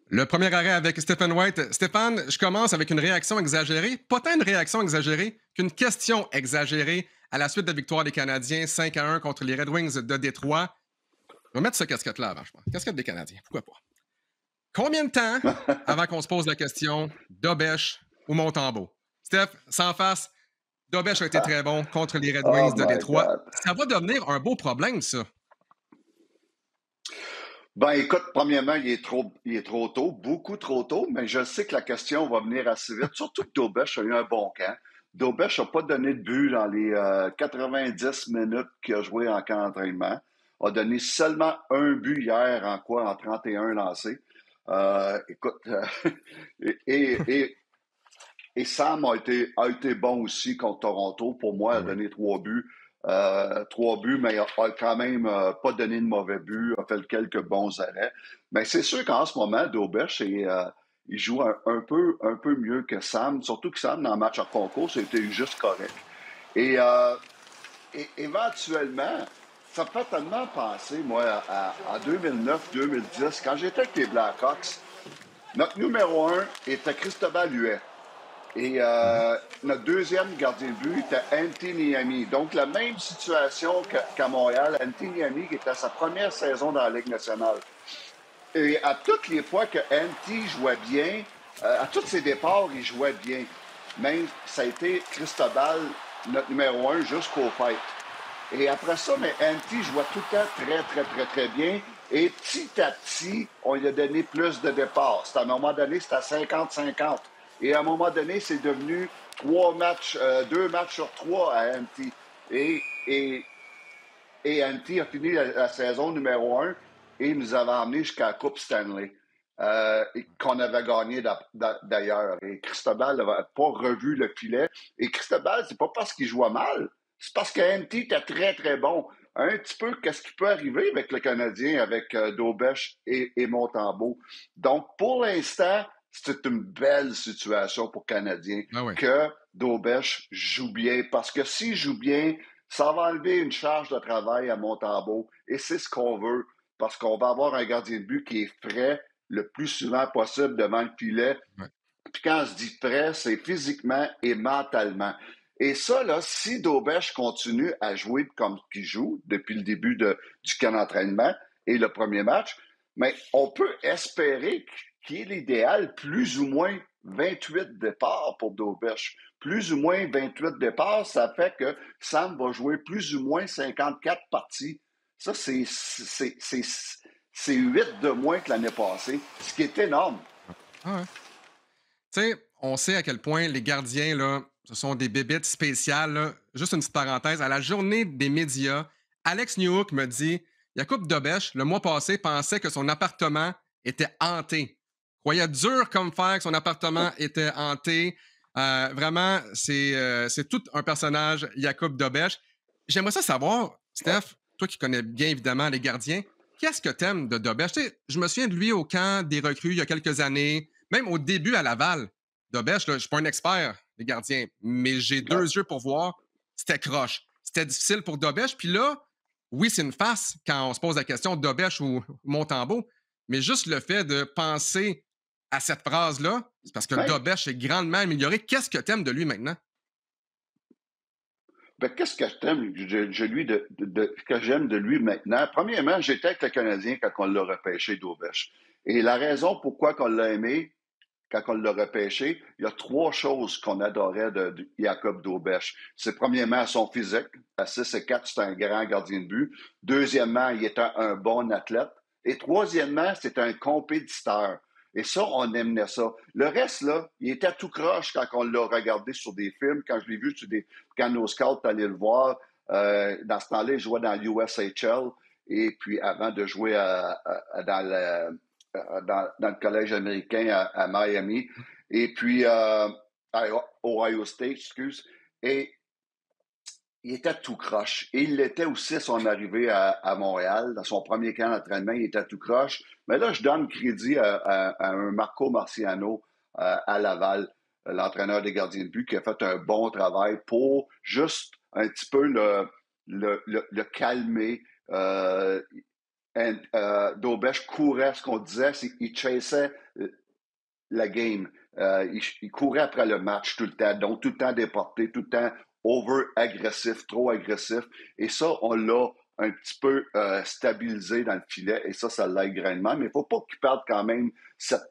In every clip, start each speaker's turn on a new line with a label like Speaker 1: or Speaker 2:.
Speaker 1: Le premier arrêt avec Stephen White. Stéphane, je commence avec une réaction exagérée. Pas tant une réaction exagérée qu'une question exagérée à la suite de la victoire des Canadiens 5-1 contre les Red Wings de Détroit. Je vais mettre ce casquette-là avant, je pense. Casquette des Canadiens, pourquoi pas. Combien de temps avant qu'on se pose la question Dobèche ou Montembeault? Steph, sans face, Dobèche a été très bon contre les Red
Speaker 2: Oh
Speaker 1: Wings de
Speaker 2: my
Speaker 1: Détroit.
Speaker 2: God.
Speaker 1: Ça va devenir un beau problème, ça.
Speaker 2: Ben écoute, premièrement, il est trop tôt, beaucoup trop tôt, mais je sais que la question va venir assez vite, surtout que Dobèche a eu un bon camp. Dobèche n'a pas donné de but dans les 90 minutes qu'il a joué en camp d'entraînement. A donné seulement un but hier en 31 lancés. Écoute, et, et, et, et Sam a été bon aussi contre Toronto. Pour moi, il
Speaker 1: Ah
Speaker 2: a
Speaker 1: oui.
Speaker 2: donné trois buts, mais il a quand même pas donné de mauvais buts, a fait quelques bons arrêts. Mais c'est sûr qu'en ce moment, Dobèche, il joue un peu mieux que Sam, surtout que Sam, dans le match à concours, c'était juste correct. Et, euh, et éventuellement, ça me fait tellement penser, moi, à 2009-2010, quand j'étais avec les Blackhawks, notre numéro un était Cristobal Huet. Et
Speaker 1: Mhm.
Speaker 2: notre deuxième gardien de but était Anthony Niami. Donc, la même situation qu'à Montréal. Anthony Niami, qui était à sa première saison dans la Ligue nationale. Et à toutes les fois que Anthony jouait bien, à tous ses départs, il jouait bien. Même, ça a été Cristobal, notre numéro un, jusqu'au fight. Et après ça, mais Anthony jouait tout le temps très bien. Et petit à petit, on lui a donné plus de départs. À un moment donné, c'était à 50-50. Et à un moment donné, c'est devenu deux matchs sur trois à Anthony. Et, et, et Anthony a fini la saison numéro un et nous avait emmené jusqu'à la Coupe Stanley. Qu'on avait gagné d'ailleurs. Et Cristobal n'avait pas revu le filet. Et Cristobal, c'est pas parce qu'il jouait mal, c'est parce qu'Anthony était très bon. Un petit peu qu'est-ce qui peut arriver avec le Canadien, avec Dobèche et Montembeault. Donc, pour l'instant, c'est une belle situation pour le Canadien
Speaker 1: Ah oui.
Speaker 2: que Dobèche joue bien. Parce que s'il joue bien, ça va enlever une charge de travail à Montembeault. Et c'est ce qu'on veut. Parce qu'on va avoir un gardien de but qui est frais le plus souvent possible devant le filet.
Speaker 1: Ouais.
Speaker 2: Puis quand on se dit frais, c'est physiquement et mentalement. Et ça, là, si Dobèche continue à jouer comme il joue depuis le début du camp d'entraînement et le premier match, mais on peut espérer qu'il est l'idéal plus ou moins 28 départs pour Dobèche. Plus ou moins 28 départs, ça fait que Sam va jouer plus ou moins 54 parties. Ça, c'est 8 de moins que l'année passée, ce qui est énorme.
Speaker 1: Ah ouais. Tu sais, on sait à quel point les gardiens, là, ce sont des bébites spéciales. Là. Juste une petite parenthèse. À la journée des médias, Alex Newhook me dit Jakub Dobèche, le mois passé, pensait que son appartement était hanté. Croyait dur comme fer que son appartement était hanté. Vraiment, c'est tout un personnage, Jakub Dobèche. J'aimerais ça savoir, Steph, toi qui connais bien évidemment les gardiens, qu'est-ce que t'aimes de Dobèche? Tu sais, je me souviens de lui au camp des recrues il y a quelques années, même au début à Laval. Dobèche, je ne suis pas un expert des gardiens, mais j'ai
Speaker 2: Ouais.
Speaker 1: deux yeux pour voir. C'était croche. C'était difficile pour Dobèche. Puis là, oui, c'est une face quand on se pose la question Dobèche ou Montembeault, mais juste le fait de penser à cette phrase-là, c'est parce que
Speaker 2: Ben,
Speaker 1: Dobèche est grandement amélioré. Qu'est-ce que t'aimes de lui maintenant?
Speaker 2: Ben, qu'est-ce que que j'aime de lui maintenant? Premièrement, j'étais avec le Canadien quand on l'a repêché d'Aubeche. Et la raison pourquoi on l'a aimé quand on l'a repêché, il y a trois choses qu'on adorait de Jacob Daubeche. C'est premièrement son physique. À 6 et 4, c'est un grand gardien de but. Deuxièmement, il est un bon athlète. Et troisièmement, c'est un compétiteur. Et ça, on aimait ça. Le reste, là, il était tout croche quand on l'a regardé sur des films, quand je l'ai vu quand nos scouts allaient le voir. Dans ce temps-là, il jouait dans l'USHL. Et puis, avant de jouer dans le collège américain à Miami. Et puis, à Ohio State, excuse. Et il était tout croche. Et il l'était aussi à son arrivée à Montréal. Dans son premier camp d'entraînement, il était tout croche. Mais là, je donne crédit à un Marco Marciano à Laval, l'entraîneur des gardiens de but, qui a fait un bon travail pour juste un petit peu le calmer. Daubèche courait, ce qu'on disait, c'est qu'il chassait la game. Il courait après le match tout le temps, donc tout le temps déporté, tout le temps over-agressif, trop agressif. Et ça, on l'a un petit peu stabilisé dans le filet, et ça l'aide grandement. Mais il ne faut pas qu'il perde quand même cette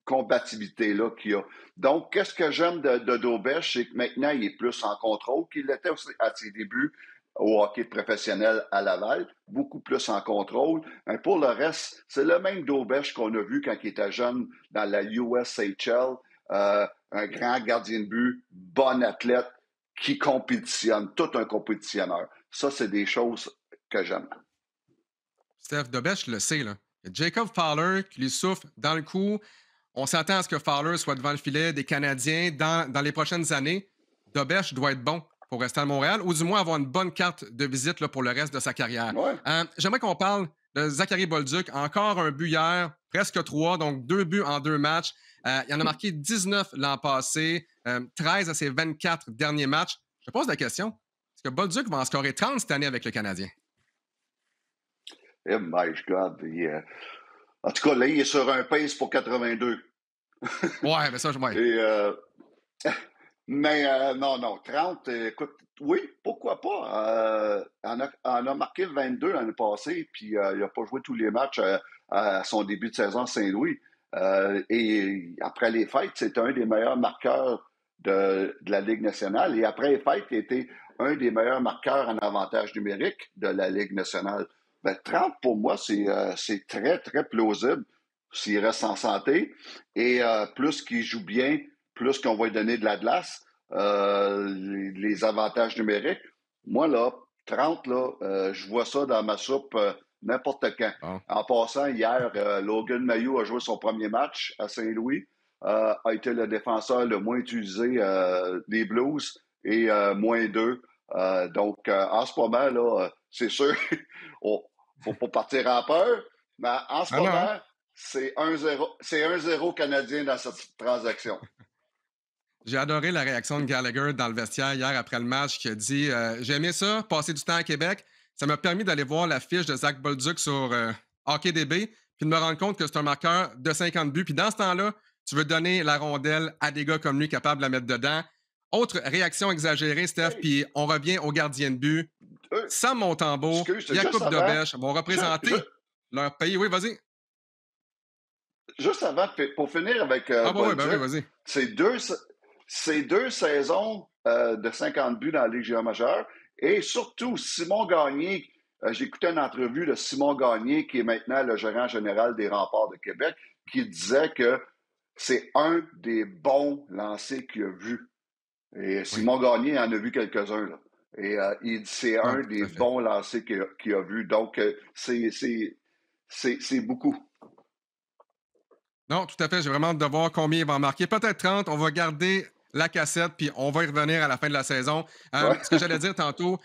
Speaker 2: compatibilité-là qu'il a. Donc, qu'est-ce que j'aime de Daubèche, c'est que maintenant, il est plus en contrôle qu'il l'était aussi à ses débuts au hockey professionnel à Laval, beaucoup plus en contrôle. Mais pour le reste, c'est le même Daubèche qu'on a vu quand il était jeune dans la USHL, un grand gardien de but, bon athlète, qui compétitionne, tout un compétitionneur. Ça, c'est des choses que j'aime.
Speaker 1: Steph Dobèche le sait, là. Il y a Jacob Fowler qui lui souffle dans le cou. On s'attend à ce que Fowler soit devant le filet des Canadiens dans les prochaines années. Dobèche doit être bon pour rester à Montréal, ou du moins avoir une bonne carte de visite là, pour le reste de sa carrière.
Speaker 2: Ouais.
Speaker 1: J'aimerais qu'on parle de Zachary Bolduc. Encore un but hier, presque 3, donc 2 buts en 2 matchs. Il en a marqué 19 l'an passé, 13 à ses 24 derniers matchs. Je pose la question, est-ce que Bolduc va en scorer 30 cette année avec le Canadien?
Speaker 2: Oh my God. En tout cas, là, il est sur un pace pour 82.
Speaker 1: Ouais, mais ça, ouais.
Speaker 2: Et, mais non, 30, écoute, oui, pourquoi pas? On a marqué 22 l'année passée, puis il n'a pas joué tous les matchs à son début de saison à Saint-Louis. Et après les fêtes, c'est un des meilleurs marqueurs de la Ligue nationale. Et après les fêtes, il était un des meilleurs marqueurs en avantage numérique de la Ligue nationale. Ben, 30, pour moi, c'est très, très plausible s'il reste en santé. Et plus qu'il joue bien, plus qu'on va lui donner de la glace, les avantages numériques. Moi, là, 30, là, je vois ça dans ma soupe n'importe quand.
Speaker 1: Bon.
Speaker 2: En passant, hier, Logan Mailloux a joué son premier match à Saint-Louis, a été le défenseur le moins utilisé des Blues et -2. Donc, en ce moment, là, c'est sûr, il ne faut pas partir en peur, mais en ce moment, c'est 1-0 Canadien dans cette transaction.
Speaker 1: J'ai adoré la réaction de Gallagher dans le vestiaire hier après le match qui a dit j'ai aimé ça, passer du temps à Québec. Ça m'a permis d'aller voir la fiche de Zach Bolduc sur HockeyDB puis de me rendre compte que c'est un marqueur de 50 buts. Puis dans ce temps-là, tu veux donner la rondelle à des gars comme lui capables de la mettre dedans. Autre réaction exagérée, Steph, puis on revient au gardien de but. Sam Montembeault, Jakub Dobèche vont représenter leur pays. Oui, vas-y.
Speaker 2: Juste avant, pour finir avec
Speaker 1: Bolduc,
Speaker 2: oui,
Speaker 1: vas-y.
Speaker 2: C'est deux saisons de 50 buts dans la Ligue majeure. Et surtout, Simon Gagné, j'écoutais une entrevue de Simon Gagné, qui est maintenant le gérant général des Remparts de Québec, qui disait que c'est un des bons lancers qu'il a vu. Et Simon Gagné en a vu quelques-uns, là. Et il dit c'est un des bons lancers qu'il a vu. Donc, c'est beaucoup.
Speaker 1: Non, tout à fait. J'ai vraiment hâte de voir combien il va en marquer. Peut-être 30. On va garder la cassette, puis on va y revenir à la fin de la saison. Ce que j'allais dire tantôt,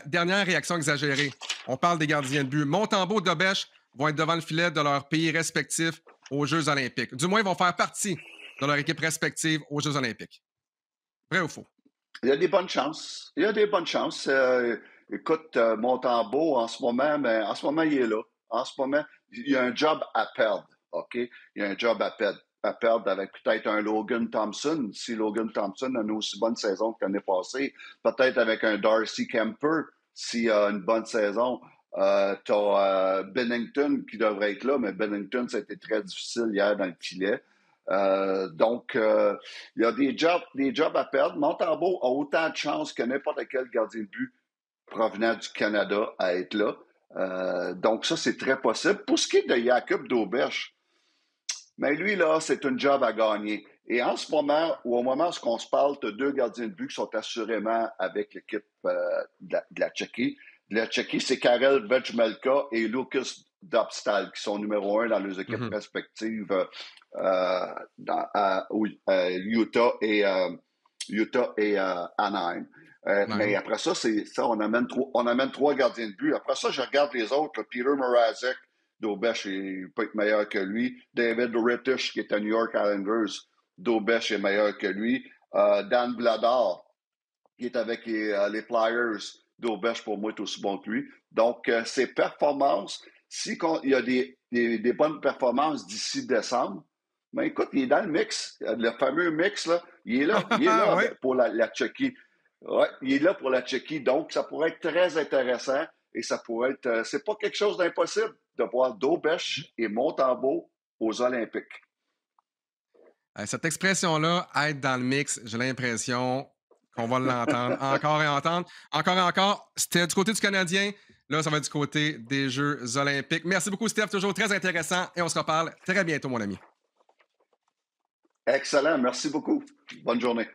Speaker 1: dernière réaction exagérée. On parle des gardiens de but. Montembeault, Dobèche vont être devant le filet de leur pays respectif aux Jeux olympiques. Du moins, ils vont faire partie de leur équipe respective aux Jeux olympiques. Vrai ou faux?
Speaker 2: Il y a des bonnes chances. Écoute, Montembeault, en ce moment, il est là. En ce moment, il y a un job à perdre. OK? Il y a un job à perdre avec peut-être un Logan Thompson, si Logan Thompson a une aussi bonne saison que l'année passée. Peut-être avec un Darcy Kemper, s'il a une bonne saison. Tu as Bennington qui devrait être là, mais Bennington, ça a été très difficile hier dans le filet. Donc, il y a des jobs à perdre. Montembeault a autant de chances que n'importe quel gardien de but provenant du Canada à être là. Donc, ça, c'est très possible. Pour ce qui est de Jakub Dobèche, mais lui, là, c'est un job à gagner. Et en ce moment, ou au moment où on se parle, tu as 2 gardiens de but qui sont assurément avec l'équipe de la Tchéquie. De la Tchéquie, c'est Karel Vejmelka et Lukas Dobstal qui sont numéro 1 dans leurs équipes respectives Utah et Anaheim. Mais après ça, on amène 3 gardiens de but. Après ça, je regarde les autres. Peter Mrazek, Dobèche peut être meilleur que lui. David Rittich, qui est à New York Islanders, Dobèche est meilleur que lui. Dan Vladar, qui est avec les Flyers, Dobèche, pour moi, est aussi bon que lui. Donc, ses performances, il y a des bonnes performances d'ici décembre, ben écoute, il est dans le mix. Le fameux mix, là, il est là
Speaker 1: Oui.
Speaker 2: pour la Tchéquie. Ouais, il est là pour la Tchéquie. Donc, ça pourrait être très intéressant et ça pourrait être. C'est pas quelque chose d'impossible de voir Dobèche et Montembeault aux Olympiques.
Speaker 1: Cette expression-là, être dans le mix, j'ai l'impression qu'on va l'entendre encore et entendre. Encore et encore, c'était du côté du Canadien. Là, ça va être du côté des Jeux olympiques. Merci beaucoup, Steph. Toujours très intéressant. Et on se reparle très bientôt, mon ami.
Speaker 2: Excellent. Merci beaucoup. Bonne journée.